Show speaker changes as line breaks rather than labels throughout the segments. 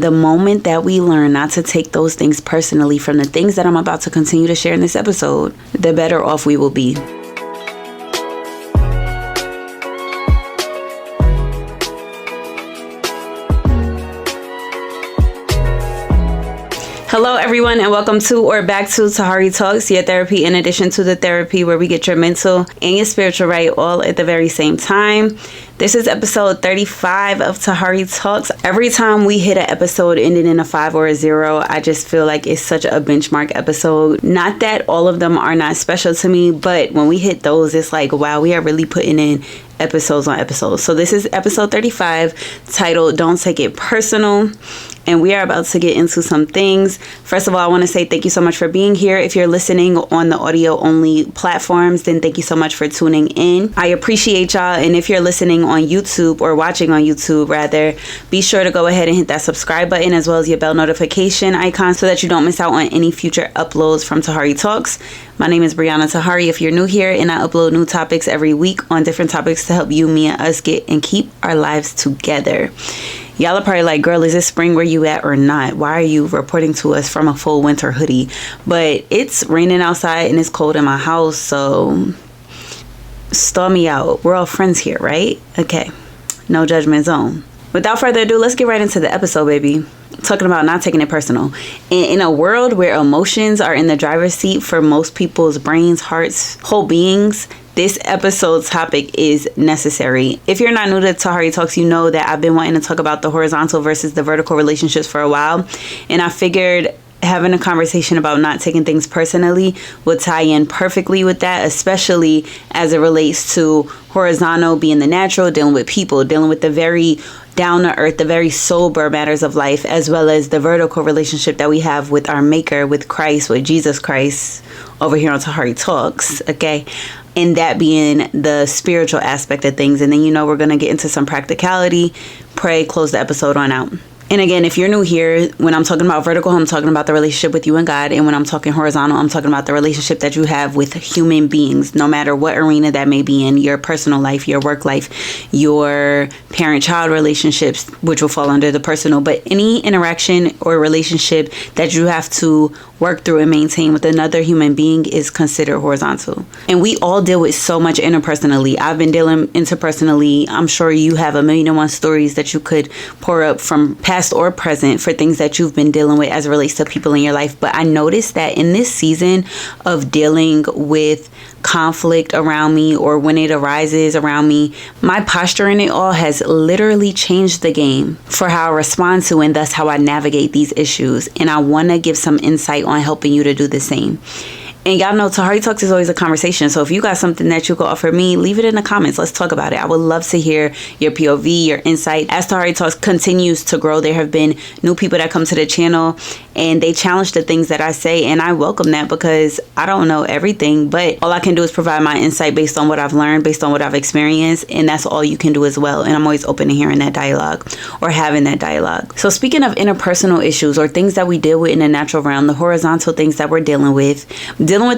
The moment that we learn not to take those things personally from the things that I'm about to continue to share in this episode, the better off we will be. Hello everyone, and welcome to or back to Tahari Talks, your therapy in addition to the therapy, where we get your mental and your spiritual right all at the very same time. This is episode 35 of Tahari Talks. Every time we hit an episode ending in a 5 or a 0, I just feel like it's such a benchmark episode. Not that all of them are not special to me, but when we hit those, it's like, wow, we are really putting in episodes on episodes. So this is episode 35, titled Don't Take It Personal. And we are about to get into some things. First of all, I want to say thank you so much for being here. If you're listening on the audio only platforms, then thank you so much for tuning in. I appreciate y'all. And if you're listening on YouTube, or watching on YouTube rather, be sure to go ahead and hit that subscribe button as well as your bell notification icon so that you don't miss out on any future uploads from Tahari Talks. My name is Briana Tahari if you're new here, and I upload new topics every week on different topics to help you, me, and us get and keep our lives together. Y'all are probably like, girl, is it spring where you at or not? Why are you reporting to us from a full winter hoodie? But it's raining outside and it's cold in my house, so stall me out. We're all friends here, right? Okay, no judgment zone. Without further ado, let's get right into the episode, baby. Talking about not taking it personal. And in a world where emotions are in the driver's seat for most people's brains, hearts, whole beings, this episode's topic is necessary. If you're not new to Tahari Talks, you know that I've been wanting to talk about the horizontal versus the vertical relationships for a while. And I figured having a conversation about not taking things personally would tie in perfectly with that, especially as it relates to horizontal being the natural, dealing with people, dealing with the very down to earth, the very sober matters of life, as well as the vertical relationship that we have with our maker, with Christ, with Jesus Christ over here on Tahari Talks, okay? And that being the spiritual aspect of things. And then, we're going to get into some practicality, pray, close the episode on out. And again, if you're new here, when I'm talking about vertical, I'm talking about the relationship with you and God. And when I'm talking horizontal, I'm talking about the relationship that you have with human beings, no matter what arena that may be in, your personal life, your work life, your parent-child relationships, which will fall under the personal. But any interaction or relationship that you have to work through and maintain with another human being is considered horizontal. And we all deal with so much interpersonally. I've been dealing interpersonally. I'm sure you have a million and one stories that you could pour up from past or present for things that you've been dealing with as it relates to people in your life. But I noticed that in this season of dealing with conflict around me, or when it arises around me, my posture in it all has literally changed the game for how I respond to, and thus how I navigate these issues. And I want to give some insight on helping you to do the same. And y'all know Tahari Talks is always a conversation. So if you got something that you could offer me, leave it in the comments. Let's talk about it. I would love to hear your POV, your insight. As Tahari Talks continues to grow, there have been new people that come to the channel and they challenge the things that I say. And I welcome that, because I don't know everything, but all I can do is provide my insight based on what I've learned, based on what I've experienced. And that's all you can do as well. And I'm always open to hearing that dialogue or having that dialogue. So speaking of interpersonal issues or things that we deal with in the natural realm, the horizontal things that we're dealing with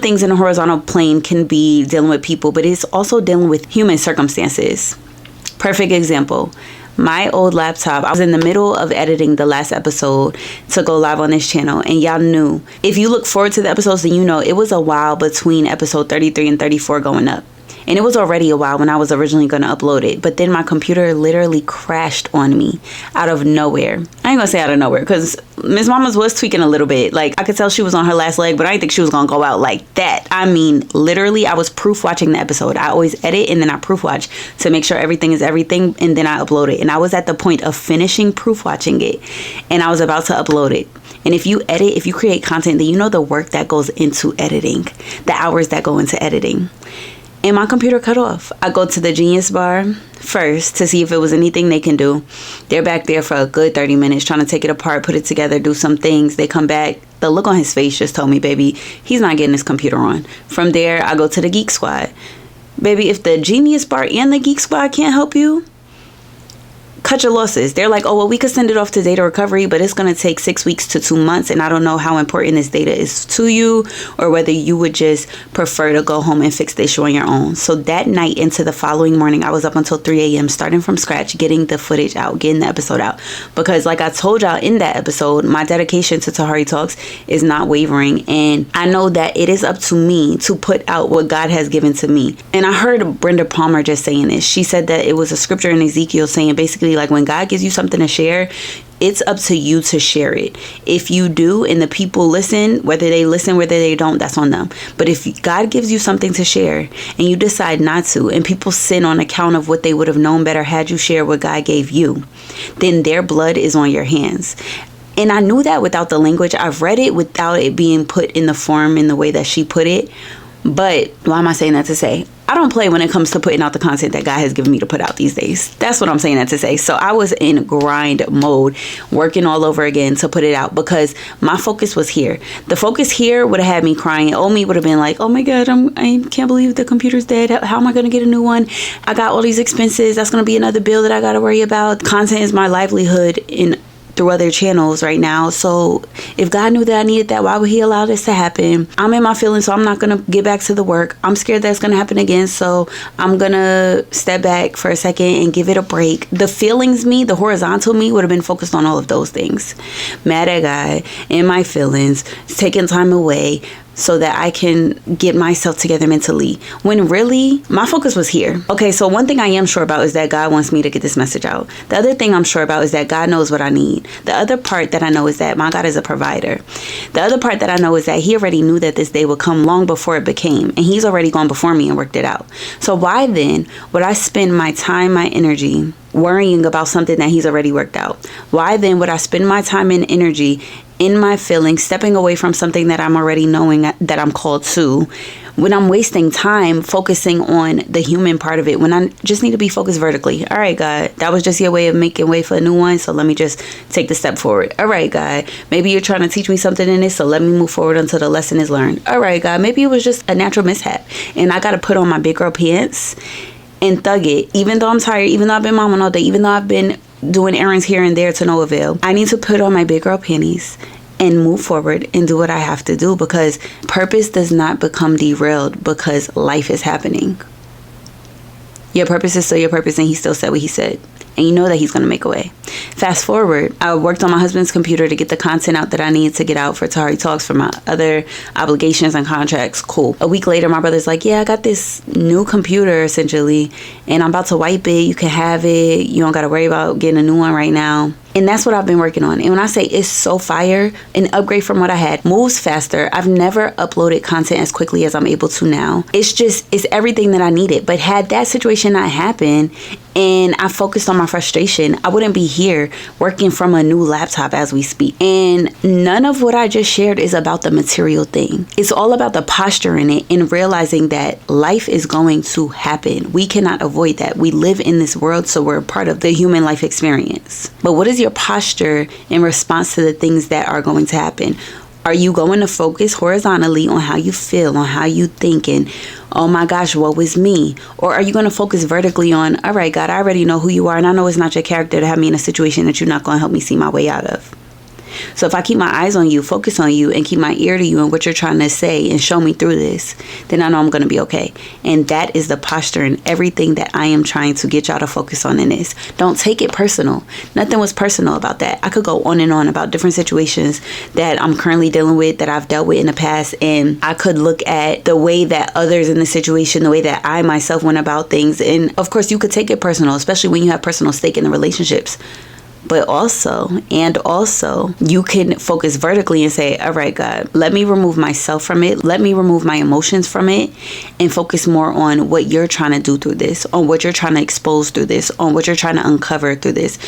things in the horizontal plane can be dealing with people, but it's also dealing with human circumstances. Perfect example. My old laptop, I was in the middle of editing the last episode to go live on this channel, and y'all knew, if you look forward to the episodes, then you know it was a while between episode 33 and 34 going up. And it was already a while when I was originally going to upload it. But then my computer literally crashed on me out of nowhere. I ain't going to say out of nowhere, because Miss Mama's was tweaking a little bit. Like, I could tell she was on her last leg, but I didn't think she was going to go out like that. I mean, literally, I was proof watching the episode. I always edit and then I proof watch to make sure everything is everything. And then I upload it. And I was at the point of finishing proof watching it. And I was about to upload it. And if you edit, if you create content, then you know the work that goes into editing, the hours that go into editing. And my computer cut off. I go to the Genius bar first to see if it was anything they can do. They're back there for a good 30 minutes trying to take it apart, put it together, do some things. They come back. The look on his face just told me, baby, he's not getting his computer on. From there, I go to the Geek Squad. Baby, if the Genius bar and the Geek Squad can't help you, cut your losses. They're like, oh, well, we could send it off to data recovery, but it's going to take 6 weeks to 2 months. And I don't know how important this data is to you, or whether you would just prefer to go home and fix the issue on your own. So that night into the following morning, I was up until 3 a.m. starting from scratch, getting the footage out, getting the episode out. Because like I told y'all in that episode, my dedication to Tahari Talks is not wavering. And I know that it is up to me to put out what God has given to me. And I heard Brenda Palmer just saying this. She said that it was a scripture in Ezekiel saying basically like when God gives you something to share, it's up to you to share it. If you do and the people listen, whether they don't, that's on them. But if God gives you something to share and you decide not to, and people sin on account of what they would have known better had you share what God gave you, then their blood is on your hands. And I knew that without the language. I've read it without it being put in the form in the way that she put it. But why am I saying that to say? I don't play when it comes to putting out the content that God has given me to put out these days. That's what I'm saying that to say. So I was in grind mode, working all over again to put it out because my focus was here. The focus here would have had me crying. Old me would have been like, oh my God, I can't believe the computer's dead. How am I going to get a new one? I got all these expenses. That's going to be another bill that I got to worry about. Content is my livelihood through other channels right now. So if God knew that I needed that, why would he allow this to happen? I'm in my feelings, so I'm not going to get back to the work. I'm scared that's going to happen again, so I'm going to step back for a second and give it a break. The feelings me, the horizontal me, would have been focused on all of those things. Mad at God, in my feelings, taking time away, so that I can get myself together mentally, when really my focus was here. Okay, so one thing I am sure about is that God wants me to get this message out. The other thing I'm sure about is that God knows what I need. The other part that I know is that my God is a provider. The other part that I know is that he already knew that this day would come long before it became, and he's already gone before me and worked it out. So why then would I spend my time, my energy worrying about something that he's already worked out? Why then would I spend my time and energy in my feelings, stepping away from something that I'm already knowing that I'm called to, when I'm wasting time focusing on the human part of it, when I just need to be focused vertically? All right, God, that was just your way of making way for a new one, so let me just take the step forward. All right, God, maybe you're trying to teach me something in this, so let me move forward until the lesson is learned. All right, God, maybe it was just a natural mishap, and I got to put on my big girl pants and thug it. Even though I'm tired, even though I've been mom all day, even though I've been doing errands here and there to no avail, I need to put on my big girl panties and move forward and do what I have to do, because purpose does not become derailed because life is happening. Your purpose is still your purpose, and he still said what he said. And you know that he's going to make a way. Fast forward, I worked on my husband's computer to get the content out that I needed to get out for Tahari Talks for my other obligations and contracts. Cool. A week later, my brother's like, yeah, I got this new computer essentially, and I'm about to wipe it. You can have it. You don't got to worry about getting a new one right now. And that's what I've been working on. And when I say it's so fire, an upgrade from what I had, moves faster. I've never uploaded content as quickly as I'm able to now. It's everything that I needed. But had that situation not happened and I focused on my frustration, I wouldn't be here working from a new laptop as we speak. And none of what I just shared is about the material thing. It's all about the posture in it and realizing that life is going to happen. We cannot avoid that. We live in this world, so we're a part of the human life experience. But what is your posture in response to the things that are going to happen? Are you going to focus horizontally on how you feel, on how you think, and oh my gosh, woe is me? Or are you going to focus vertically on, all right, God, I already know who you are, and I know it's not your character to have me in a situation that you're not going to help me see my way out of. So if I keep my eyes on you, focus on you, and keep my ear to you and what you're trying to say and show me through this, then I know I'm going to be okay. And that is the posture and everything that I am trying to get y'all to focus on in this. Don't take it personal. Nothing was personal about that. I could go on and on about different situations that I'm currently dealing with, that I've dealt with in the past, and I could look at the way that others in the situation, the way that I myself went about things. And of course, you could take it personal, especially when you have personal stake in the relationships. But also, you can focus vertically and say, all right, God, let me remove myself from it. Let me remove my emotions from it and focus more on what you're trying to do through this, on what you're trying to expose through this, on what you're trying to uncover through this,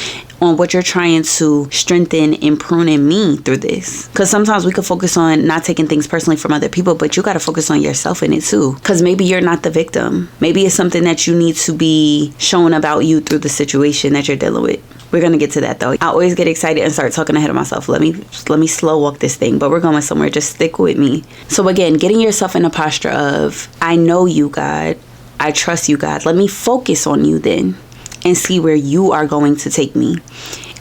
on what you're trying to strengthen and prune in me through this. Because sometimes we could focus on not taking things personally from other people, but you got to focus on yourself in it too. Because maybe you're not the victim. Maybe it's something that you need to be shown about you through the situation that you're dealing with. We're going to get to that though. I always get excited and start talking ahead of myself. Let me slow walk this thing, but we're going somewhere. Just stick with me. So again, getting yourself in a posture of, I know you, God. I trust you, God. Let me focus on you then. and see where you are going to take me.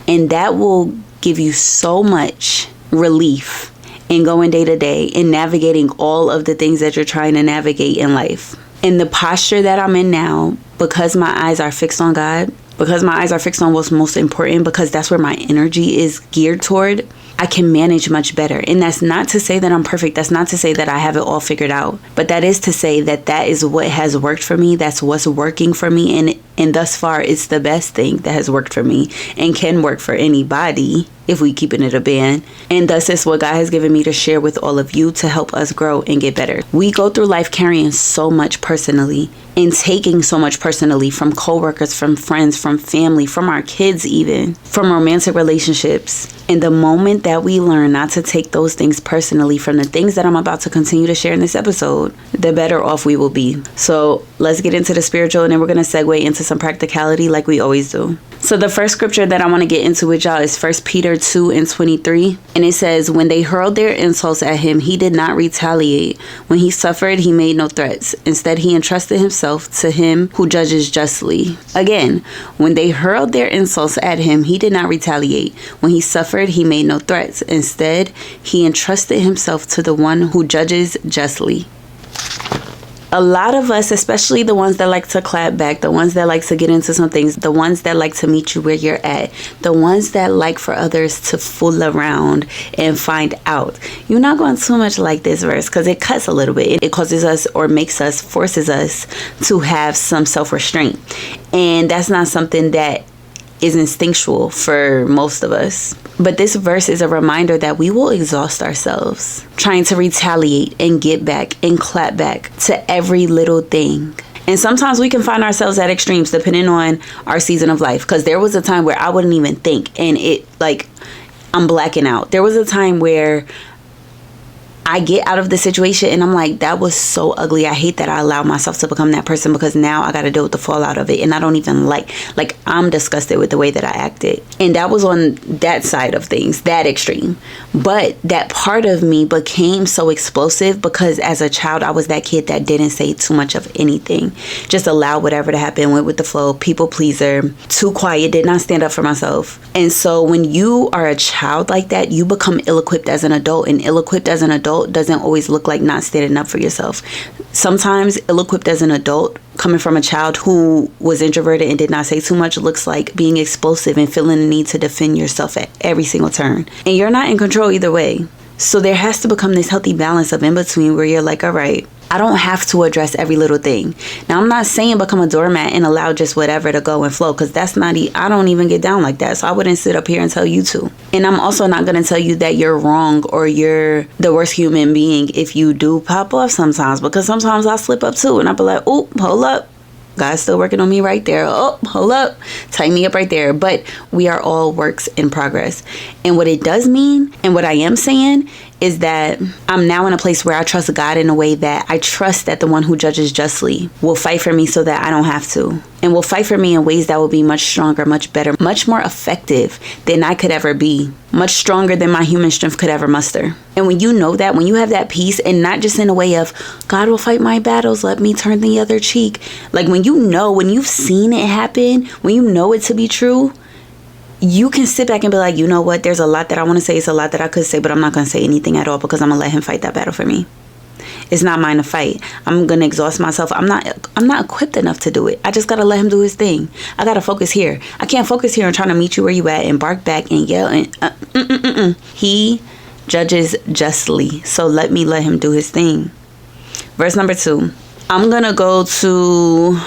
And that will give you so much relief in going day to day and navigating all of the things that you're trying to navigate in life. In the posture that I'm in now, because my eyes are fixed on God, because my eyes are fixed on what's most important, because that's where my energy is geared toward, I can manage much better. And that's not to say that I'm perfect. That's not to say that I have it all figured out. But that is to say that that is what has worked for me. That's what's working for me. And thus far, it's the best thing that has worked for me and can work for anybody if we keeping it a band. And thus is what God has given me to share with all of you to help us grow and get better. We go through life carrying so much personally and taking so much personally from coworkers, from friends, from family, from our kids even, from romantic relationships. And the moment that we learn not to take those things personally from the things that I'm about to continue to share in this episode, the better off we will be. So let's get into the spiritual, and then we're going to segue into some practicality like we always do. So the first scripture that I want to get into with y'all is 1 Peter 2:23. And it says, when they hurled their insults at him, he did not retaliate. When he suffered, he made no threats. Instead, he entrusted himself to him who judges justly. Again, when they hurled their insults at him, he did not retaliate. When he suffered, he made no threats. Instead, he entrusted himself to the one who judges justly. A lot of us, especially the ones that like to clap back, the ones that like to get into some things, the ones that like to meet you where you're at, the ones that like for others to fool around and find out. You're not going too much like this verse because it cuts a little bit. It causes us or makes us, forces us to have some self-restraint. And that's not something that is instinctual for most of us. But this verse is a reminder that we will exhaust ourselves trying to retaliate and get back and clap back to every little thing. And sometimes we can find ourselves at extremes depending on our season of life. Because there was a time where I wouldn't even think, and I'm blacking out. There was a time where I get out of the situation and I'm like, that was so ugly. I hate that I allowed myself to become that person, because now I got to deal with the fallout of it. And I don't even like I'm disgusted with the way that I acted. And that was on that side of things, that extreme. But that part of me became so explosive because as a child, I was that kid that didn't say too much of anything. Just allowed whatever to happen, went with the flow, people pleaser, too quiet, did not stand up for myself. And so when you are a child like that, you become ill-equipped as an adult. And ill-equipped as an adult doesn't always look like not standing up for yourself. Sometimes ill-equipped as an adult, coming from a child who was introverted and did not say too much, looks like being explosive and feeling the need to defend yourself at every single turn. And you're not in control either way. So there has to become this healthy balance of in between where you're like, all right, I don't have to address every little thing. Now, I'm not saying become a doormat and allow just whatever to go and flow, because that's not, I don't even get down like that. So I wouldn't sit up here and tell you to. And I'm also not going to tell you that you're wrong or you're the worst human being if you do pop off sometimes, because sometimes I slip up too and I'll be like, oh, hold up. God's still working on me right there. Oh, hold up. Tighten me up right there. But we are all works in progress. And what it does mean, and what I am saying, is that I'm now in a place where I trust God in a way that I trust that the one who judges justly will fight for me so that I don't have to. And will fight for me in ways that will be much stronger, much better, much more effective than I could ever be. Much stronger than my human strength could ever muster. And when you know that, when you have that peace, and not just in a way of, God will fight my battles, let me turn the other cheek. Like when you know, when you've seen it happen, when you know it to be true, you can sit back and be like, you know what, there's a lot that I want to say, it's a lot that I could say, but I'm not going to say anything at all because I'm going to let him fight that battle for me. It's not mine to fight. I'm going to exhaust myself. I'm not equipped enough to do it. I just got to let him do his thing. I got to focus here. I can't focus here and trying to meet you where you at and bark back and yell. And He judges justly. So let him do his thing. Verse number 2. I'm going to go to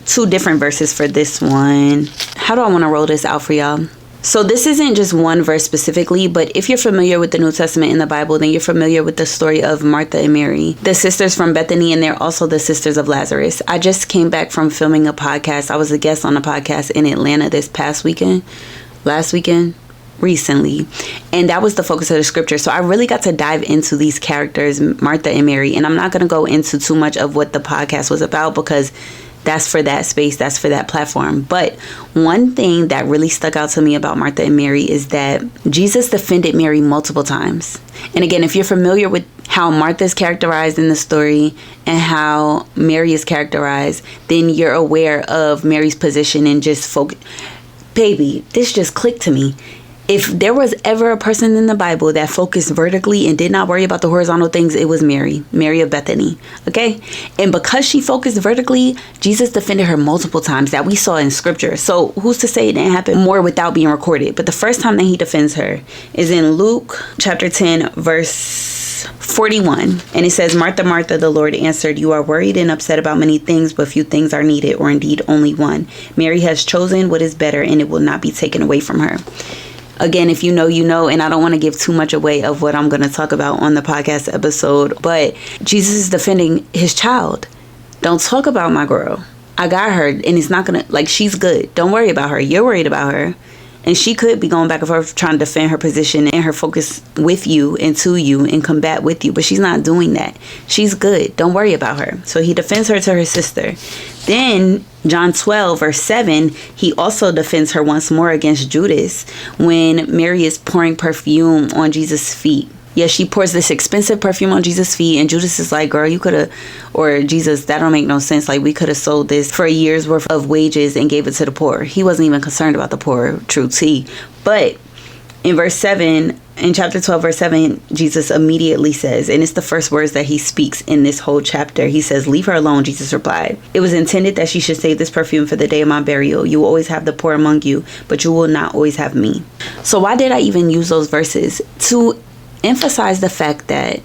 2 different verses for this one. How do I want to roll this out for y'all? So this isn't just one verse specifically, but if you're familiar with the New Testament in the Bible, then you're familiar with the story of Martha and Mary, the sisters from Bethany, and they're also the sisters of Lazarus. I just came back from filming a podcast. I was a guest on a podcast in Atlanta recently, and that was the focus of the scripture. So I really got to dive into these characters, Martha and Mary, and I'm not going to go into too much of what the podcast was about because that's for that space, that's for that platform. But one thing that really stuck out to me about Martha and Mary is that Jesus defended Mary multiple times. And again, if you're familiar with how Martha's characterized in the story and how Mary is characterized, then you're aware of Mary's position and just focus. Baby, this just clicked to me. If there was ever a person in the Bible that focused vertically and did not worry about the horizontal things, it was Mary of Bethany. Okay? And because she focused vertically, Jesus defended her multiple times that we saw in scripture. So who's to say it didn't happen more without being recorded? But the first time that he defends her is in Luke chapter 10, verse 41. And it says, Martha, Martha, the Lord answered, you are worried and upset about many things, but few things are needed, or indeed only one. Mary has chosen what is better, and it will not be taken away from her. Again, if you know, you know, and I don't want to give too much away of what I'm going to talk about on the podcast episode, but Jesus is defending his child. Don't talk about my girl. I got her, and it's not going to, like, she's good. Don't worry about her. You're worried about her. And she could be going back and forth trying to defend her position and her focus with you and to you and combat with you. But she's not doing that. She's good. Don't worry about her. So he defends her to her sister. Then John 12, verse 7, he also defends her once more against Judas when Mary is pouring perfume on Jesus' feet. Yes, she pours this expensive perfume on Jesus' feet, and Judas is like, girl, you could have, or Jesus, that don't make no sense. Like, we could have sold this for a year's worth of wages and gave it to the poor. He wasn't even concerned about the poor, true tea. But in verse 7, in chapter 12, verse 7, Jesus immediately says, and it's the first words that he speaks in this whole chapter. He says, leave her alone, Jesus replied. It was intended that she should save this perfume for the day of my burial. You will always have the poor among you, but you will not always have me. So why did I even use those verses? To emphasize the fact that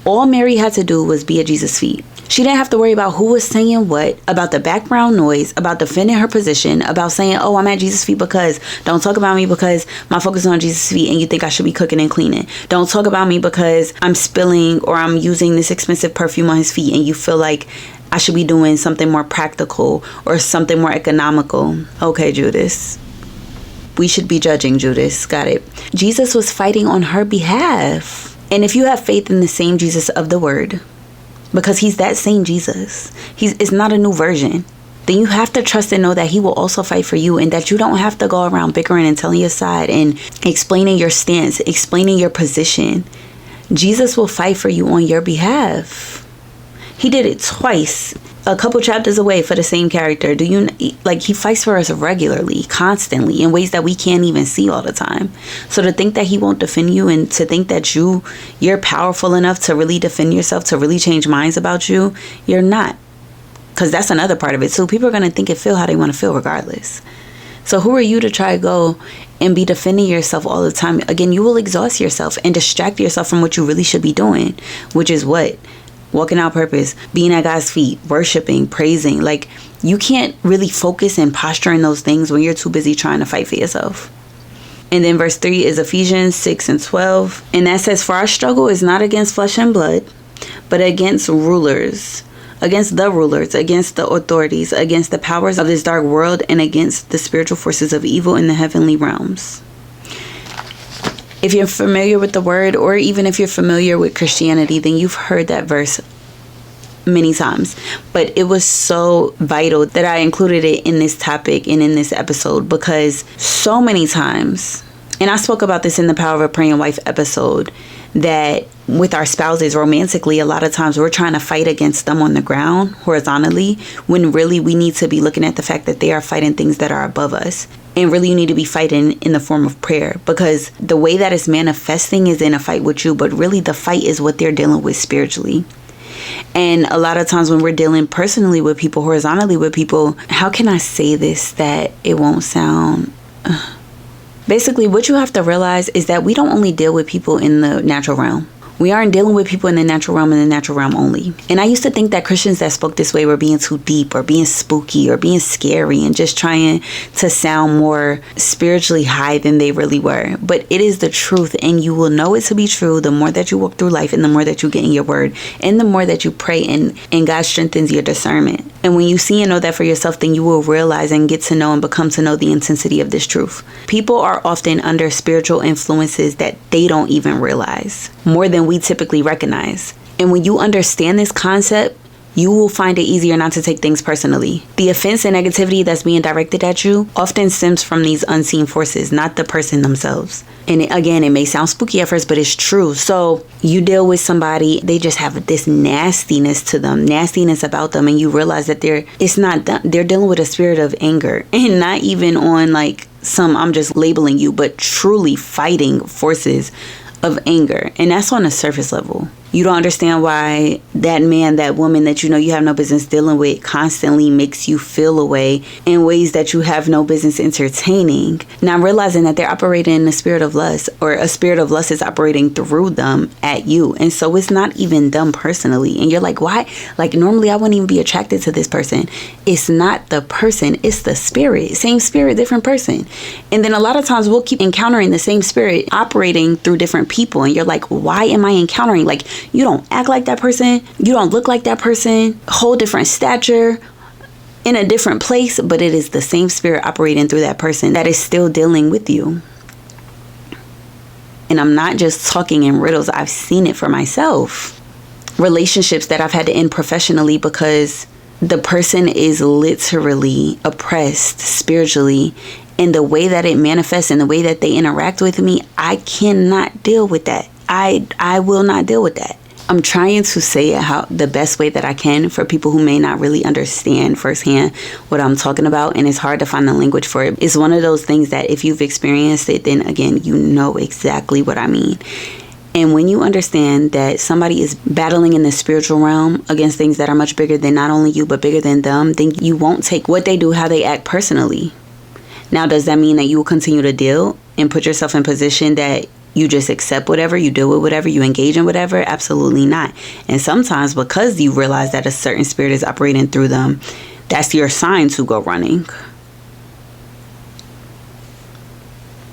all Mary had to do was be at Jesus' feet. She didn't have to worry about who was saying what, about the background noise, about defending her position, about saying, oh, I'm at Jesus' feet because, don't talk about me because my focus is on Jesus' feet and you think I should be cooking and cleaning. Don't talk about me because I'm spilling or I'm using this expensive perfume on his feet and you feel like I should be doing something more practical or something more economical. Okay, Judas. We should be judging Judas. Got it. Jesus was fighting on her behalf. And if you have faith in the same Jesus of the word, because he's that same Jesus, it's not a new version, then you have to trust and know that he will also fight for you, and that you don't have to go around bickering and telling your side and explaining your stance, explaining your position. Jesus will fight for you on your behalf. He did it twice, a couple chapters away, for the same character. He fights for us regularly, constantly, in ways that we can't even see all the time. So to think that he won't defend you, and to think that you're powerful enough to really defend yourself, to really change minds about you, you're not. Because that's another part of it too. People are going to think and feel how they want to feel regardless. So who are you to try to go and be defending yourself all the time? Again, you will exhaust yourself and distract yourself from what you really should be doing, which is what? Walking out purpose, being at God's feet, worshiping, praising. Like, you can't really focus and posture in those things when you're too busy trying to fight for yourself. And then verse 3 is Ephesians 6 and 12. And that says, for our struggle is not against flesh and blood, but against rulers, against the authorities, against the powers of this dark world, and against the spiritual forces of evil in the heavenly realms. If you're familiar with the word, or even if you're familiar with Christianity, then you've heard that verse many times. But it was so vital that I included it in this topic and in this episode, because so many times, and I spoke about this in the Power of a Praying Wife episode, that with our spouses romantically, a lot of times we're trying to fight against them on the ground horizontally, when really we need to be looking at the fact that they are fighting things that are above us. And really you need to be fighting in the form of prayer, because the way that it's manifesting is in a fight with you, but really the fight is what they're dealing with spiritually. And a lot of times when we're dealing personally with people, horizontally with people, how can I say this that it won't sound... Basically, what you have to realize is that we don't only deal with people in the natural realm. We aren't dealing with people in the natural realm and the natural realm only. And I used to think that Christians that spoke this way were being too deep or being spooky or being scary and just trying to sound more spiritually high than they really were. But it is the truth, and you will know it to be true the more that you walk through life, and the more that you get in your word, and the more that you pray, and God strengthens your discernment. And when you see and know that for yourself, then you will realize and get to know and become to know the intensity of this truth. People are often under spiritual influences that they don't even realize, more than we typically recognize. And when you understand this concept, you will find it easier not to take things personally. The offense and negativity that's being directed at you often stems from these unseen forces, not the person themselves. And again, it may sound spooky at first, but it's true. So you deal with somebody, they just have this nastiness to them, nastiness about them, and you realize that they're dealing with a spirit of anger, and not even on like some, I'm just labeling you, but truly fighting forces of anger. And that's on a surface level. You don't understand why that man, that woman that you know you have no business dealing with constantly makes you feel away in ways that you have no business entertaining. Now realizing that they're operating in a spirit of lust, or a spirit of lust is operating through them at you. And so it's not even them personally. And you're like, why? Like normally I wouldn't even be attracted to this person. It's not the person, it's the spirit. Same spirit, different person. And then a lot of times we'll keep encountering the same spirit operating through different people. And you're like, why am I encountering? Like, you don't act like that person. You don't look like that person. Whole different stature, in a different place, but it is the same spirit operating through that person that is still dealing with you. And I'm not just talking in riddles. I've seen it for myself. Relationships that I've had to end professionally because the person is literally oppressed spiritually. And the way that it manifests and the way that they interact with me, I cannot deal with that. I will not deal with that. I'm trying to say it how the best way that I can for people who may not really understand firsthand what I'm talking about, and it's hard to find the language for it. It's one of those things that if you've experienced it, then again, you know exactly what I mean. And when you understand that somebody is battling in the spiritual realm against things that are much bigger than not only you, but bigger than them, then you won't take what they do, how they act personally. Now, does that mean that you will continue to deal and put yourself in position that you just accept whatever, you deal with whatever, you engage in whatever? Absolutely not. And sometimes because you realize that a certain spirit is operating through them, that's your sign to go running.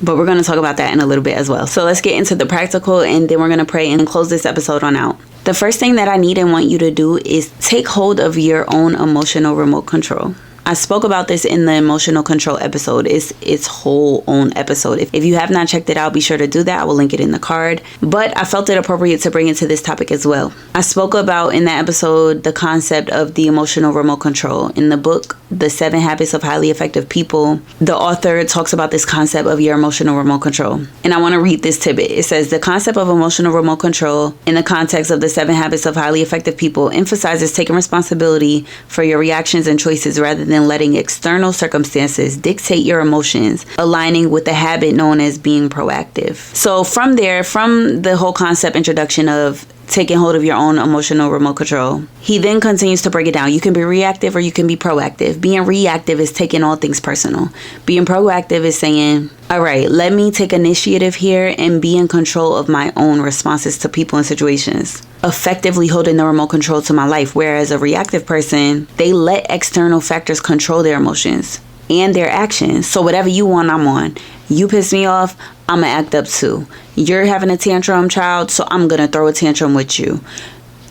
But we're going to talk about that in a little bit as well. So let's get into the practical, and then we're going to pray and close this episode on out. The first thing that I need and want you to do is take hold of your own emotional remote control. I spoke about this in the emotional control episode. It's its whole own episode. If you have not checked it out, be sure to do that. I will link it in the card. But I felt it appropriate to bring it to this topic as well. I spoke about in that episode the concept of the emotional remote control. In the book, The 7 Habits of Highly Effective People, the author talks about this concept of your emotional remote control. And I want to read this tidbit. It says, the concept of emotional remote control in the context of the 7 Habits of Highly Effective People emphasizes taking responsibility for your reactions and choices rather than letting external circumstances dictate your emotions, aligning with the habit known as being proactive. So from the whole concept introduction of taking hold of your own emotional remote control, he then continues to break it down. You can be reactive or you can be proactive. Being reactive is taking all things personal. Being proactive is saying, all right, let me take initiative here and be in control of my own responses to people and situations, effectively holding the remote control to my life. Whereas a reactive person, they let external factors control their emotions and their actions. So whatever you want, I'm on. You piss me off, I'm gonna act up too. You're having a tantrum, child, so I'm gonna throw a tantrum with you.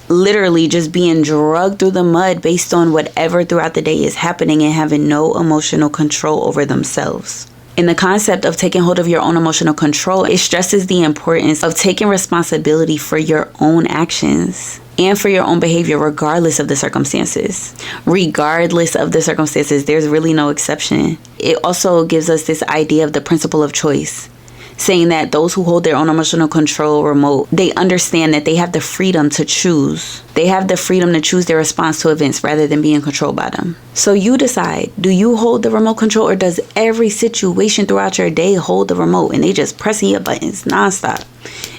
Literally just being dragged through the mud based on whatever throughout the day is happening and having no emotional control over themselves. In the concept of taking hold of your own emotional control, it stresses the importance of taking responsibility for your own actions and for your own behavior, regardless of the circumstances. Regardless of the circumstances, there's really no exception. It also gives us this idea of the principle of choice, saying that those who hold their own emotional control remote, they understand that they have the freedom to choose. They have the freedom to choose their response to events rather than being controlled by them. So you decide, do you hold the remote control, or does every situation throughout your day hold the remote and they just pressing your buttons nonstop?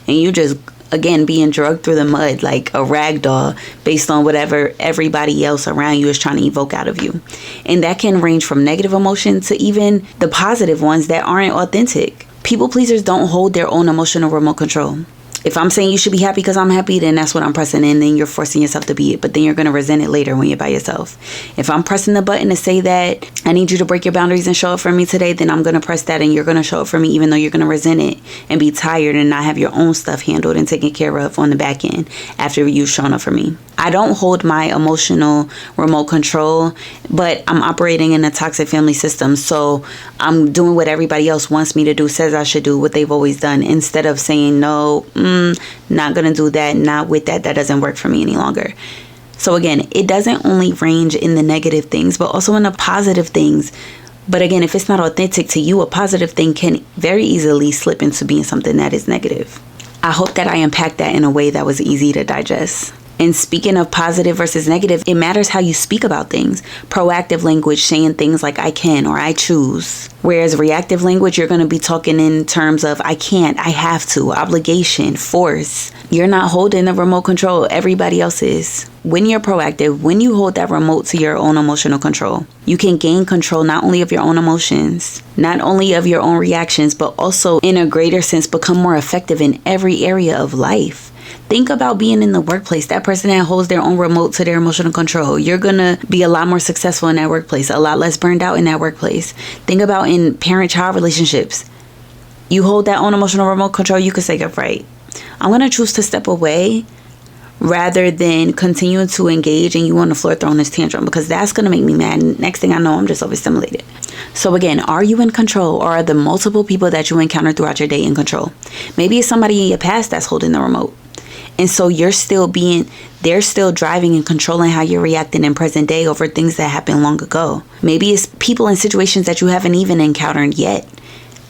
And you just, again, being dragged through the mud like a rag doll based on whatever everybody else around you is trying to evoke out of you. And that can range from negative emotions to even the positive ones that aren't authentic. People pleasers don't hold their own emotional remote control. If I'm saying you should be happy because I'm happy, then that's what I'm pressing, and then you're forcing yourself to be it. But then you're going to resent it later when you're by yourself. If I'm pressing the button to say that I need you to break your boundaries and show up for me today, then I'm going to press that and you're going to show up for me, even though you're going to resent it and be tired and not have your own stuff handled and taken care of on the back end after you've shown up for me. I don't hold my emotional remote control, but I'm operating in a toxic family system. So I'm doing what everybody else wants me to do, says I should do, what they've always done, instead of saying, no, not going to do that, not with that. That doesn't work for me any longer. So again, it doesn't only range in the negative things, but also in the positive things. But again, if it's not authentic to you, a positive thing can very easily slip into being something that is negative. I hope that I unpacked that in a way that was easy to digest. And speaking of positive versus negative, it matters how you speak about things. Proactive language, saying things like I can or I choose. Whereas reactive language, you're going to be talking in terms of I can't, I have to, obligation, force. You're not holding the remote control. Everybody else is. When you're proactive, when you hold that remote to your own emotional control, you can gain control not only of your own emotions, not only of your own reactions, but also in a greater sense, become more effective in every area of life. Think about being in the workplace. That person that holds their own remote to their emotional control, you're going to be a lot more successful in that workplace, a lot less burned out in that workplace. Think about in parent-child relationships. You hold that own emotional remote control, you could say, right, I'm going to choose to step away rather than continuing to engage and you on the floor throwing this tantrum, because that's going to make me mad. And next thing I know, I'm just overstimulated. So again, are you in control, or are the multiple people that you encounter throughout your day in control? Maybe it's somebody in your past that's holding the remote. And so they're still driving and controlling how you're reacting in present day over things that happened long ago. Maybe it's people in situations that you haven't even encountered yet.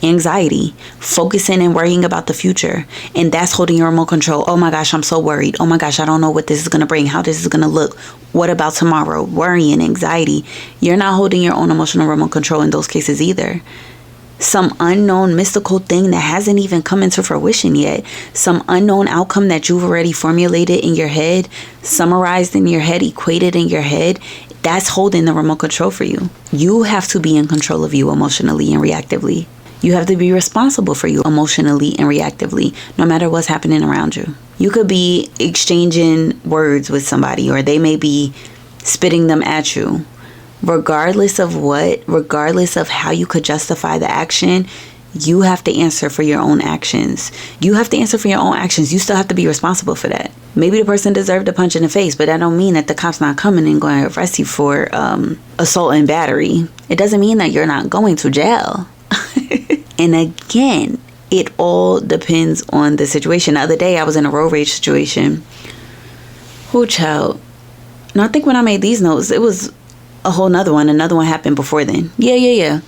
Anxiety, focusing and worrying about the future. And that's holding your remote control. Oh my gosh, I'm so worried. Oh my gosh, I don't know what this is going to bring, how this is going to look. What about tomorrow? Worrying, anxiety. You're not holding your own emotional remote control in those cases either. Some unknown mystical thing that hasn't even come into fruition yet. Some unknown outcome that you've already formulated in your head, summarized in your head, equated in your head. That's holding the remote control for you. You have to be in control of you emotionally and reactively. You have to be responsible for you emotionally and reactively, no matter what's happening around you. You could be exchanging words with somebody, or they may be spitting them at you. Regardless of what, regardless of how you could justify the action, you have to answer for your own actions. You have to answer for your own actions. You still have to be responsible for that. Maybe the person deserved a punch in the face, but that don't mean that the cop's not coming and going to arrest you for assault and battery. It doesn't mean that you're not going to jail. And again, it all depends on the situation. The other day, I was in a road rage situation. Oh, child. And I think when I made these notes, it was a whole nother one. Another one happened before then. Yeah.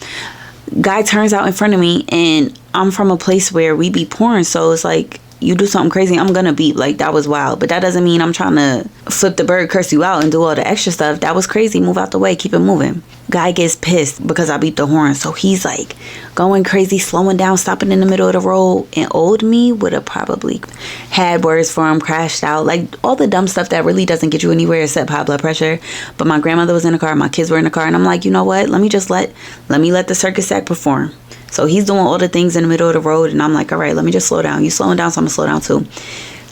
Guy turns out in front of me, and I'm from a place where we be pouring, so it's like, you do something crazy, I'm gonna beep. Like, that was wild. But that doesn't mean I'm trying to flip the bird, curse you out, and do all the extra stuff. That was crazy. Move out the way. Keep it moving. Guy gets pissed because I beat the horn. So he's like going crazy, slowing down, stopping in the middle of the road. And old me would have probably had words for him, crashed out. Like all the dumb stuff that really doesn't get you anywhere except high blood pressure. But my grandmother was in the car. My kids were in the car. And I'm like, you know what? Let me let the circus act perform. So he's doing all the things in the middle of the road. And I'm like, all right, let me just slow down. You slowing down, so I'm going to slow down too.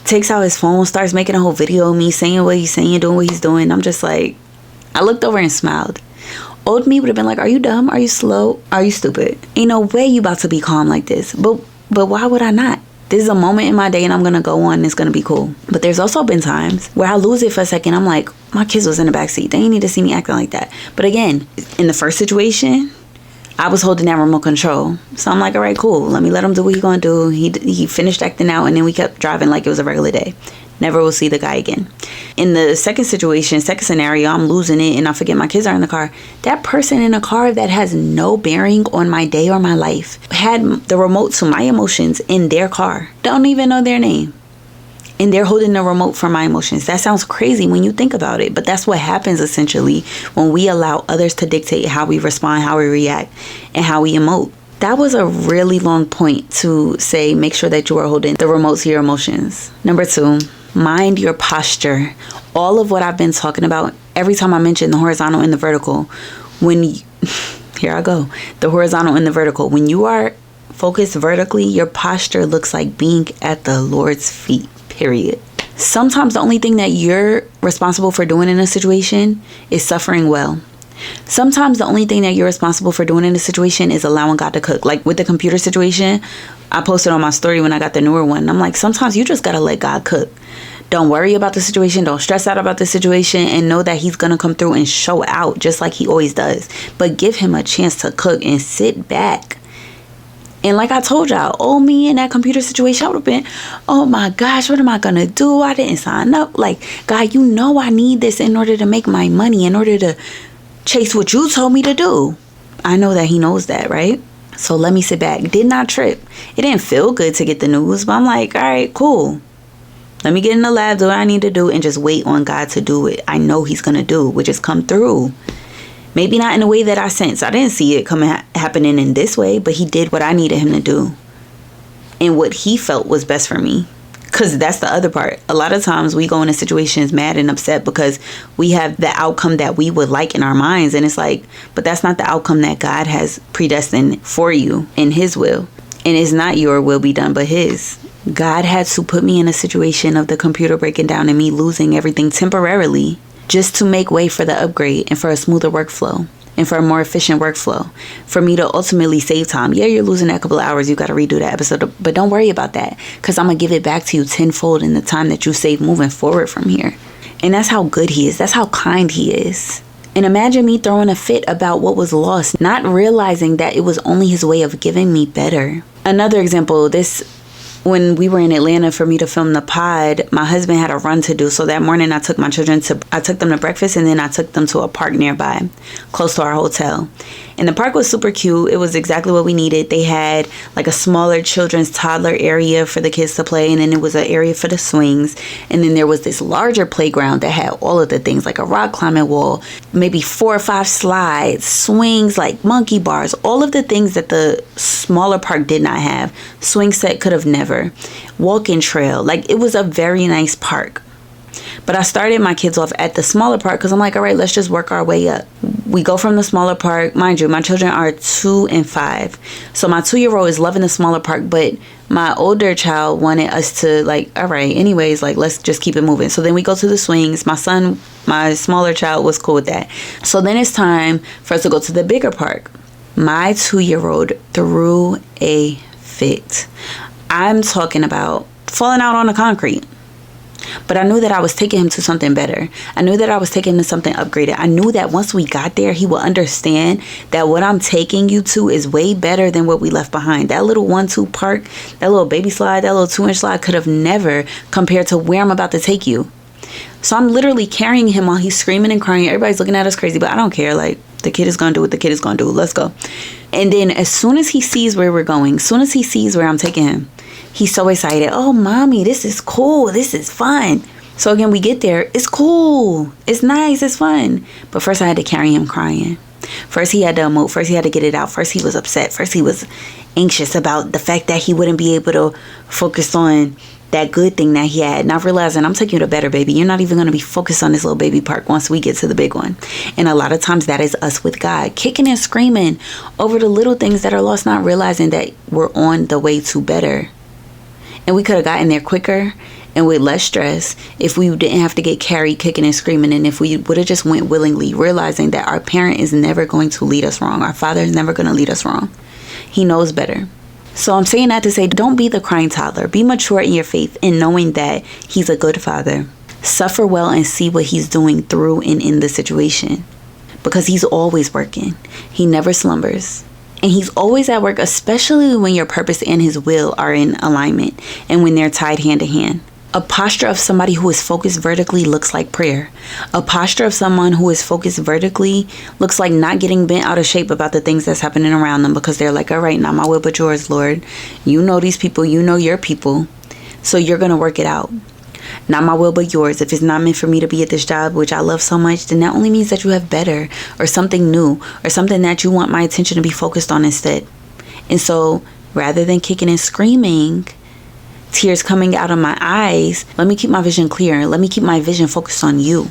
Takes out his phone, starts making a whole video of me saying what he's saying, doing what he's doing. I'm just like, I looked over and smiled. Old me would have been like, are you dumb? Are you slow? Are you stupid? Ain't no way you about to be calm like this. But why would I not? This is a moment in my day and I'm going to go on and it's going to be cool. But there's also been times where I lose it for a second. I'm like, my kids was in the backseat. They ain't need to see me acting like that. But again, in the first situation, I was holding that remote control. So I'm like, all right, cool. Let me let him do what he's going to do. He finished acting out and then we kept driving like it was a regular day. Never will see the guy again. In the second scenario, I'm losing it and I forget my kids are in the car. That person in the car that has no bearing on my day or my life had the remote to my emotions in their car. Don't even know their name. And they're holding the remote for my emotions. That sounds crazy when you think about it. But that's what happens essentially when we allow others to dictate how we respond, how we react, and how we emote. That was a really long point to say, make sure that you are holding the remote to your emotions. Number 2, mind your posture. All of what I've been talking about, every time I mention the horizontal and the vertical, here I go, the horizontal and the vertical. When you are focused vertically, your posture looks like being at the Lord's feet, period. Sometimes the only thing that you're responsible for doing in a situation is suffering well. Sometimes the only thing that you're responsible for doing in a situation is allowing God to cook. Like with the computer situation, I posted on my story when I got the newer one. I'm like, sometimes you just got to let God cook. Don't worry about the situation. Don't stress out about the situation and know that he's going to come through and show out just like he always does. But give him a chance to cook and sit back And like I told y'all, old me in that computer situation, I would have been, oh my gosh, what am I going to do? I didn't sign up. Like, God, you know I need this in order to make my money, in order to chase what you told me to do. I know that he knows that, right? So let me sit back. Did not trip. It didn't feel good to get the news, but I'm like, all right, cool. Let me get in the lab, do what I need to do, and just wait on God to do it. I know he's going to do, which is come through. Maybe not in a way that I sense. I didn't see it happening in this way, but he did what I needed him to do. And what he felt was best for me. Because that's the other part. A lot of times we go into situations mad and upset because we have the outcome that we would like in our minds. And it's like, but that's not the outcome that God has predestined for you in his will. And it's not your will be done, but his. God had to put me in a situation of the computer breaking down and me losing everything temporarily, just to make way for the upgrade and for a smoother workflow and for a more efficient workflow, for me to ultimately save time. Yeah, you're losing that couple of hours. You got to redo that episode, but don't worry about that, because I'm going to give it back to you tenfold in the time that you save moving forward from here. And that's how good he is. That's how kind he is. And imagine me throwing a fit about what was lost, not realizing that it was only his way of giving me better. Another example, when we were in Atlanta for me to film the pod, my husband had a run to do. So that morning I took them to breakfast, and then I took them to a park nearby, close to our hotel. And the park was super cute. It was exactly what we needed. They had like a smaller children's toddler area for the kids to play. And then it was an area for the swings. And then there was this larger playground that had all of the things, like a rock climbing wall, maybe 4 or 5 slides, swings, like monkey bars, all of the things that the smaller park did not have. Swing set could have never. Walking trail. Like, it was a very nice park. But I started my kids off at the smaller park because I'm like, all right, let's just work our way up. We go from the smaller park. Mind you, my children are 2 and 5. So my 2-year-old is loving the smaller park, but my older child wanted us to, like, all right, anyways, like, let's just keep it moving. So then we go to the swings. My smaller child was cool with that. So then it's time for us to go to the bigger park. My 2-year-old threw a fit. I'm talking about falling out on the concrete. But I knew that I was taking him to something better. I knew that I was taking him to something upgraded. I knew that once we got there, he would understand that what I'm taking you to is way better than what we left behind. That little 1-2 park, that little baby slide, that little 2-inch slide could have never compared to where I'm about to take you. So I'm literally carrying him while he's screaming and crying. Everybody's looking at us crazy, but I don't care. Like, the kid is going to do what the kid is going to do. Let's go. And then as soon as he sees where we're going, as soon as he sees where I'm taking him, he's so excited. Oh, mommy, this is cool. This is fun. So again, we get there. It's cool. It's nice. It's fun. But first I had to carry him crying. First he had to emote. First he had to get it out. First he was upset. First he was anxious about the fact that he wouldn't be able to focus on that good thing that he had. Now realizing I'm taking you to better, baby. You're not even going to be focused on this little baby park once we get to the big one. And a lot of times that is us with God, kicking and screaming over the little things that are lost, not realizing that we're on the way to better. And we could have gotten there quicker and with less stress if we didn't have to get carried kicking and screaming, and if we would have just went willingly, realizing that our parent is never going to lead us wrong. Our father is never going to lead us wrong. He knows better. So I'm saying that to say, don't be the crying toddler. Be mature in your faith in knowing that he's a good father. Suffer well and see what he's doing through and in the situation, because he's always working. He never slumbers. And he's always at work, especially when your purpose and his will are in alignment and when they're tied hand to hand. A posture of somebody who is focused vertically looks like prayer. A posture of someone who is focused vertically looks like not getting bent out of shape about the things that's happening around them, because they're like, all right, not my will but yours, Lord. You know these people, you know your people, so you're going to work it out. Not my will but yours. If it's not meant for me to be at this job, which I love so much, then that only means that you have better or something new or something that you want my attention to be focused on instead. And so rather than kicking and screaming, tears coming out of my eyes, let me keep my vision clear. Let me keep my vision focused on you.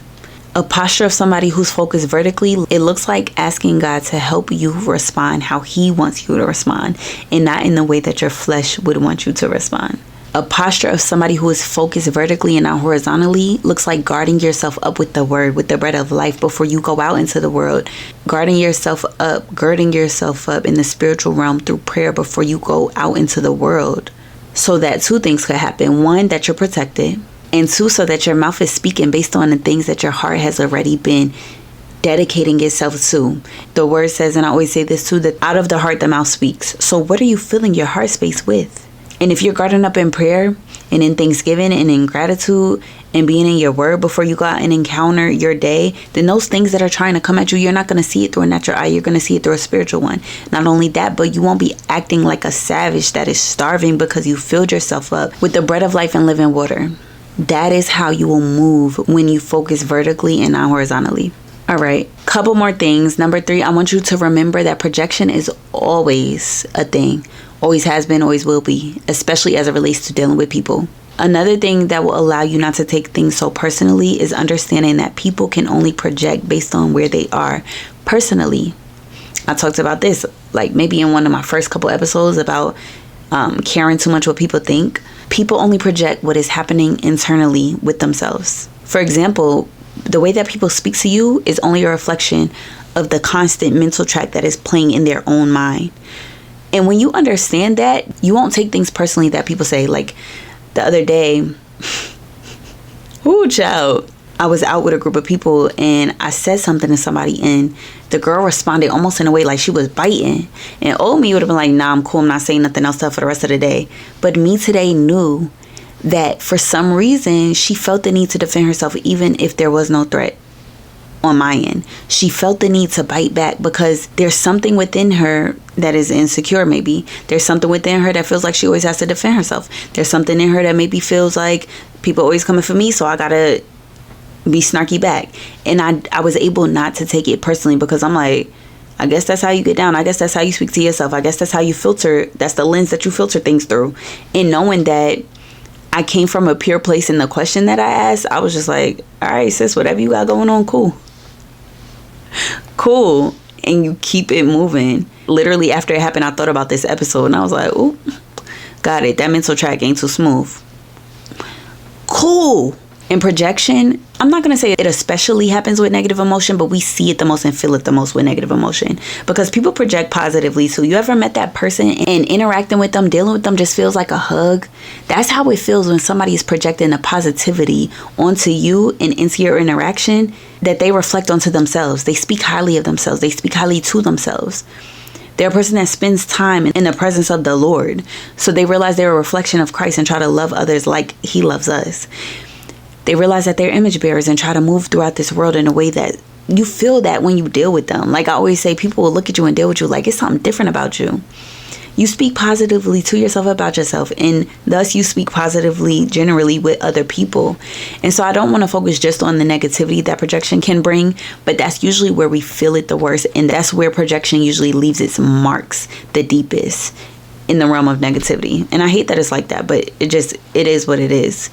A posture of somebody who's focused vertically, it looks like asking God to help you respond how he wants you to respond, and not in the way that your flesh would want you to respond. A posture of somebody who is focused vertically and not horizontally looks like guarding yourself up with the word, with the bread of life before you go out into the world. Girding yourself up in the spiritual realm through prayer before you go out into the world. So that 2 things could happen. 1, that you're protected. And 2, so that your mouth is speaking based on the things that your heart has already been dedicating yourself to. The word says, and I always say this too, that out of the heart the mouth speaks. So what are you filling your heart space with? And if you're guarding up in prayer and in thanksgiving and in gratitude and being in your word before you go out and encounter your day, then those things that are trying to come at you, you're not going to see it through a natural eye. You're going to see it through a spiritual one. Not only that, but you won't be acting like a savage that is starving because you filled yourself up with the bread of life and living water. That is how you will move when you focus vertically and not horizontally. All right, couple more things. Number 3, I want you to remember that projection is always a thing. Always has been, always will be, especially as it relates to dealing with people. Another thing that will allow you not to take things so personally is understanding that people can only project based on where they are personally. I talked about this like maybe in one of my first couple episodes about caring too much what people think. People only project what is happening internally with themselves. For example, the way that people speak to you is only a reflection of the constant mental track that is playing in their own mind. And when you understand that, you won't take things personally that people say. Like the other day, ooh, child, I was out with a group of people and I said something to somebody and the girl responded almost in a way like she was biting. And old me would have been like, nah, I'm cool. I'm not saying nothing else for the rest of the day. But me today knew that for some reason, she felt the need to defend herself even if there was no threat on my end. She felt the need to bite back because there's something within her that is insecure maybe. There's something within her that feels like she always has to defend herself. There's something in her that maybe feels like people always coming for me, so I gotta be snarky back. And I was able not to take it personally because I'm like, I guess that's how you get down. I guess that's how you speak to yourself. I guess that's how you filter. That's the lens that you filter things through. And knowing that I came from a pure place in the question that I asked, I was just like, all right, sis, whatever you got going on, cool. And you keep it moving. Literally after it happened, I thought about this episode and I was like, ooh, got it. That mental track ain't too smooth. Cool. In projection, I'm not going to say it especially happens with negative emotion, but we see it the most and feel it the most with negative emotion because people project positively too. You ever met that person and interacting with them, dealing with them just feels like a hug? That's how it feels when somebody is projecting a positivity onto you and into your interaction that they reflect onto themselves. They speak highly of themselves. They speak highly to themselves. They're a person that spends time in the presence of the Lord. So they realize they're a reflection of Christ and try to love others like he loves us. They realize that they're image bearers and try to move throughout this world in a way that you feel that when you deal with them. Like I always say, people will look at you and deal with you like it's something different about you. You speak positively to yourself about yourself, and thus you speak positively generally with other people. And so I don't want to focus just on the negativity that projection can bring, but that's usually where we feel it the worst. And that's where projection usually leaves its marks the deepest in the realm of negativity. And I hate that it's like that, but it is what it is.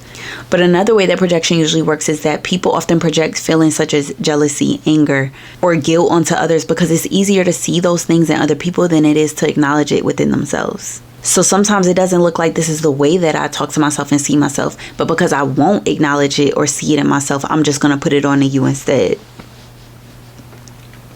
But another way that projection usually works is that people often project feelings such as jealousy, anger, or guilt onto others because it's easier to see those things in other people than it is to acknowledge it within themselves. So sometimes it doesn't look like this is the way that I talk to myself and see myself, but because I won't acknowledge it or see it in myself, I'm just going to put it on to you instead.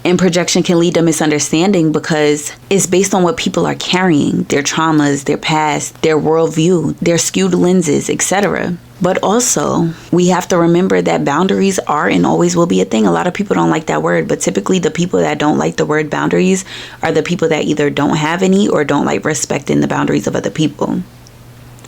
And projection can lead to misunderstanding because it's based on what people are carrying, their traumas, their past, their worldview, their skewed lenses, etc. But also, we have to remember that boundaries are and always will be a thing. A lot of people don't like that word, but typically the people that don't like the word boundaries are the people that either don't have any or don't like respecting the boundaries of other people.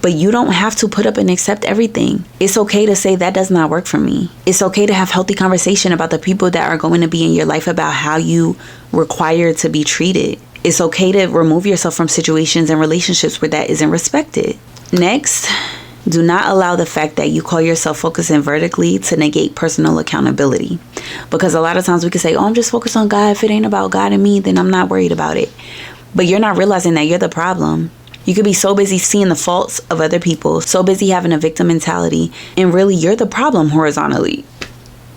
But you don't have to put up and accept everything. It's okay to say that does not work for me. It's okay to have healthy conversation about the people that are going to be in your life about how you require to be treated. It's okay to remove yourself from situations and relationships where that isn't respected. Next, do not allow the fact that you call yourself focusing vertically to negate personal accountability. Because a lot of times we can say, oh, I'm just focused on God. If it ain't about God and me, then I'm not worried about it. But you're not realizing that you're the problem. You could be so busy seeing the faults of other people, so busy having a victim mentality, and really you're the problem horizontally.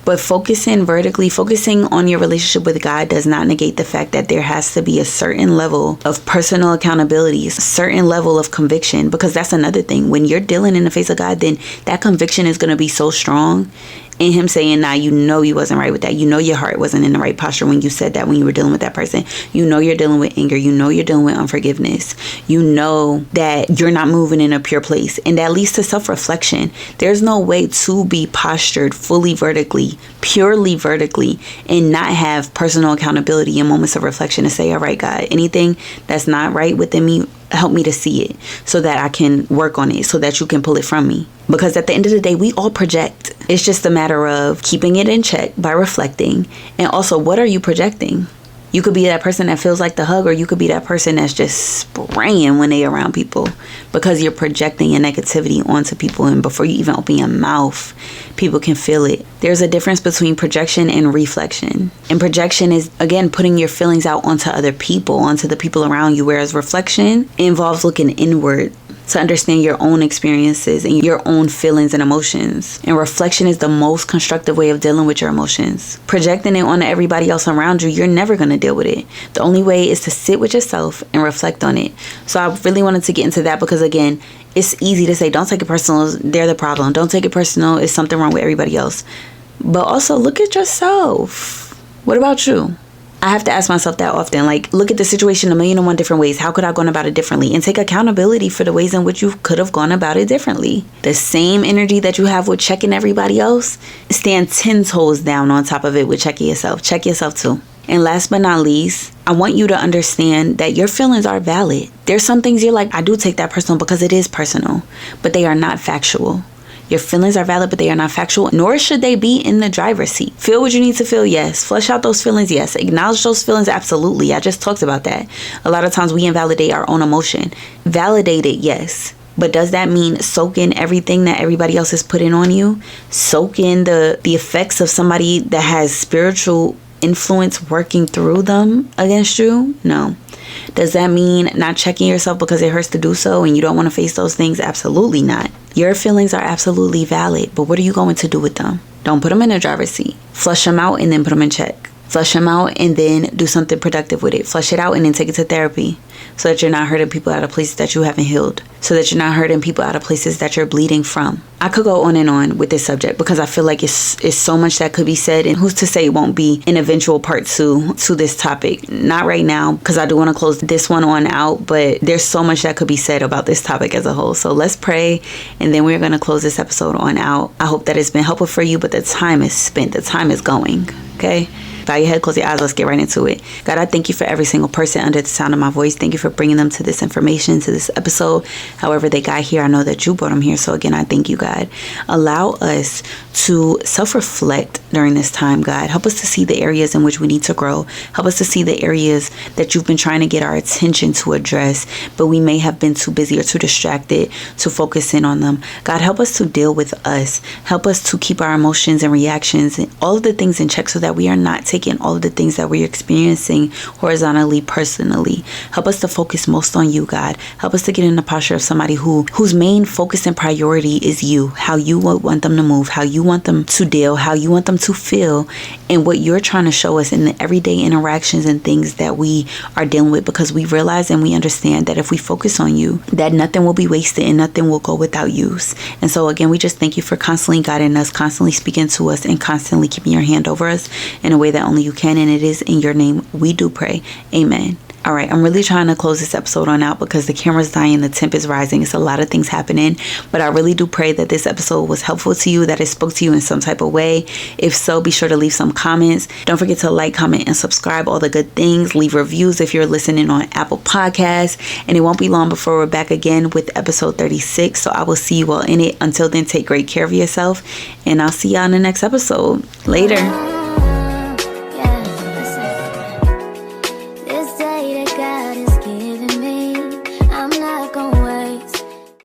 But focusing vertically, focusing on your relationship with God does not negate the fact that there has to be a certain level of personal accountability, a certain level of conviction, because that's another thing. When you're dealing in the face of God, then that conviction is going to be so strong And him saying, nah, you know you wasn't right with that. You know your heart wasn't in the right posture when you said that, when you were dealing with that person. You know you're dealing with anger. You know you're dealing with unforgiveness. You know that you're not moving in a pure place. And that leads to self-reflection. There's no way to be postured fully vertically, purely vertically, and not have personal accountability and moments of reflection to say, all right, God, anything that's not right within me, help me to see it so that I can work on it, so that you can pull it from me. Because at the end of the day, we all project. It's just a matter of keeping it in check by reflecting. And also, what are you projecting? You could be that person that feels like the hug, or you could be that person that's just spraying when they around people, because you're projecting your negativity onto people. And before you even open your mouth, people can feel it. There's a difference between projection and reflection. And projection is, again, putting your feelings out onto other people, onto the people around you. Whereas reflection involves looking inward to understand your own experiences and your own feelings and emotions. And reflection is the most constructive way of dealing with your emotions. Projecting it onto everybody else around you, you're never going to deal with it. The only way is to sit with yourself and reflect on it. So I really wanted to get into that because, again, it's easy to say, don't take it personal, they're the problem. Don't take it personal, it's something wrong with everybody else. But also look at yourself. What about you? I have to ask myself that often. Like, look at the situation a million and one different ways. How could I have gone about it differently? And take accountability for the ways in which you could have gone about it differently. The same energy that you have with checking everybody else, stand 10 toes down on top of it with checking yourself. Check yourself too. And last but not least, I want you to understand that your feelings are valid. There's some things you're like, I do take that personal because it is personal, but they are not factual. Your feelings are valid, but they are not factual, nor should they be in the driver's seat. Feel what you need to feel, yes. Flesh out those feelings, yes. Acknowledge those feelings, absolutely. I just talked about that. A lot of times we invalidate our own emotion. Validate it, yes. But does that mean soak in everything that everybody else is putting on you? Soak in the effects of somebody that has spiritual influence working through them against you? No. Does that mean not checking yourself because it hurts to do so and you don't want to face those things? Absolutely not. Your feelings are absolutely valid, but what are you going to do with them? Don't put them in a driver's seat. Flush them out and then put them in check. Flush them out and then do something productive with it. Flush it out and then take it to therapy so that you're not hurting people out of places that you haven't healed. So that you're not hurting people out of places that you're bleeding from. I could go on and on with this subject because I feel like it's so much that could be said, and who's to say it won't be an eventual part 2 to this topic. Not right now, because I do want to close this one on out, but there's so much that could be said about this topic as a whole. So let's pray, and then we're going to close this episode on out. I hope that it's been helpful for you, but the time is spent. The time is going, okay? Bow your head, close your eyes, let's get right into it. God, I thank you for every single person under the sound of my voice. Thank you for bringing them to this information, to this episode. However they got here, I know that you brought them here. So again, I thank you, God. Allow us to self-reflect during this time, God. Help us to see the areas in which we need to grow. Help us to see the areas that you've been trying to get our attention to address, but we may have been too busy or too distracted to focus in on them. God, help us to deal with us. Help us to keep our emotions and reactions and all of the things in check so that we are not taking all of the things that we're experiencing horizontally, personally. Help us to focus most on you, God. Help us to get in the posture of somebody whose main focus and priority is you, how you want them to move, how you want them to deal, how you want them to feel, and what you're trying to show us in the everyday interactions and things that we are dealing with, because we realize and we understand that if we focus on you, that nothing will be wasted and nothing will go without use. And so again, we just thank you for constantly guiding us, constantly speaking to us, and constantly keeping your hand over us in a way that only you can, and it is in your name we do pray. Amen. All right, I'm really trying to close this episode on out because the camera's dying, the temp is rising. It's a lot of things happening, but I really do pray that this episode was helpful to you, that it spoke to you in some type of way. If so, be sure to leave some comments. Don't forget to like, comment, and subscribe, all the good things. Leave reviews if you're listening on Apple Podcasts, and it won't be long before we're back again with episode 36, so I will see you all in it. Until then, take great care of yourself, and I'll see y'all in the next episode. Later.